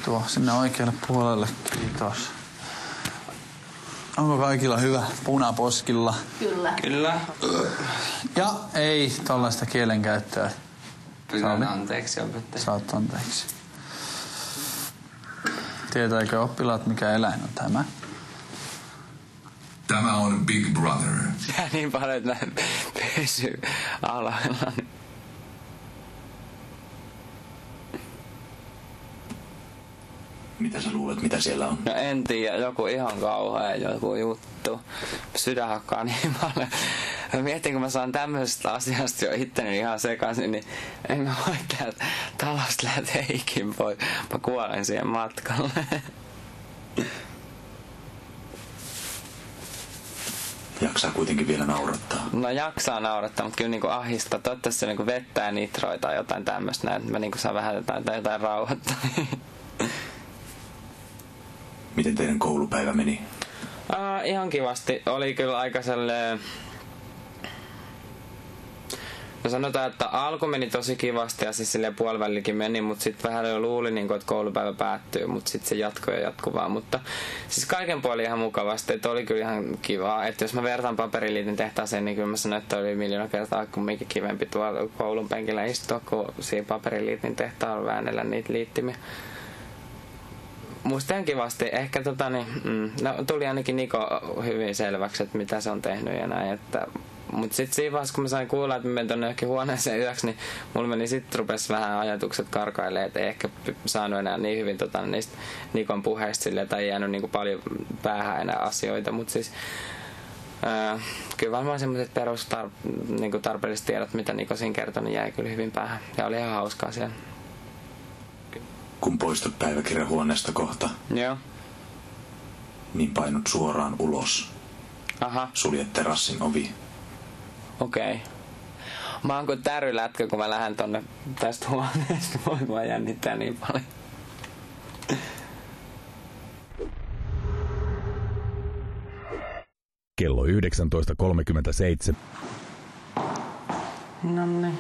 Tuo sinne oikealle puolelle, kiitos. Onko kaikilla hyvä punaposkilla? Kyllä. Kyllä. Ja ei tollaista kielenkäyttöä. Pyydän anteeksi, opettaja. Saat anteeksi. Tietääkö oppilaat, mikä eläin on tämä? Tämä on Big Brother. Ja niin paljon, että mä pysyn alhaalla. Mitä sä luulet, mitä siellä on? No en tiedä, joku ihan kauhea joku juttu. Sydän hakkaa niin paljon. Mä mietin, kun mä saan tämmöisestä asiasta jo itteni ihan sekaisin, niin en mä voi täältä talosta lähteä ikin pois. Mä kuolen siihen matkalle. Jaksaa kuitenkin vielä naurattaa. No jaksaa naurattaa, mutta kyllä niinku ahdistaa. Toivottavasti se niinku vettä ja nitroa tai jotain tämmöistä, että mä niinku saan vähän jotain rauhoittaa. Miten teidän koulupäivä meni? Ihan kivasti. Oli kyllä aika sellainen... No sanotaan, että alku meni tosi kivasti ja siis silleen puolivälilläkin meni, mutta sitten vähän jo luulin, niin että koulupäivä päättyy, mutta sitten se jatkoi ja jatkuvaa. Mutta siis kaiken puolin ihan mukavasti, että oli kyllä ihan kivaa. Että jos mä vertaan paperiliitin tehtaaseen, niin kyllä mä sanoin, että oli miljoona kertaa kumminkin kivempi tuolla koulun penkillä istua, kuin siinä paperiliitin tehtaalla väännellä niitä liittimiä. Musta ihan kivasti. Ehkä no, tuli ainakin Niko hyvin selväksi, että mitä se on tehnyt ja näin. Mutta sitten siinä vaiheessa, kun mä sain kuulla, että mä menen tonne johonkin huoneeseen yöksi, niin mulla meni sitten rupesi vähän ajatukset karkailemaan, että ei ehkä saanut enää niin hyvin niistä Nikon puheista silleen, tai ei jäänyt niinku paljon päähän enää asioita. Mutta siis kyllä varmaan semmoiset niinku tarpeelliset tiedot, mitä Niko siinä kertoi, niin jäi kyllä hyvin päähän. Ja oli ihan hauskaa siellä. Kun poistut päiväkirjahuoneesta kohta, Joo. niin painut suoraan ulos. Aha. Suljet terassin ovi. Okei. Mä oon kuin tärylätkä, kun mä lähden tonne tästä huoneesta. Mua jännittää niin paljon. Kello 19.37. Nonne.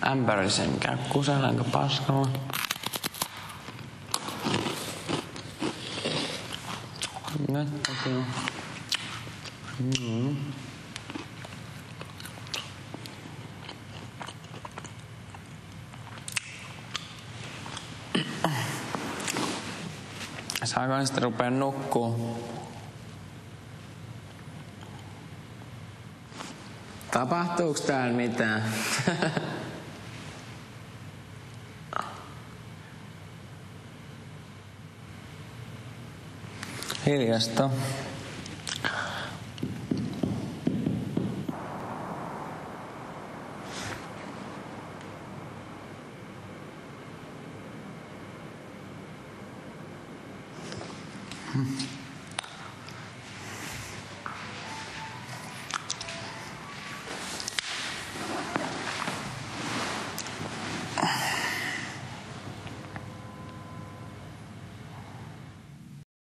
Ämpärisen käy kusellaanko paskalla. Nättäkin. Saako sitten rupea nukkuu? Tapahtuuko täällä mitään? Hiljasta.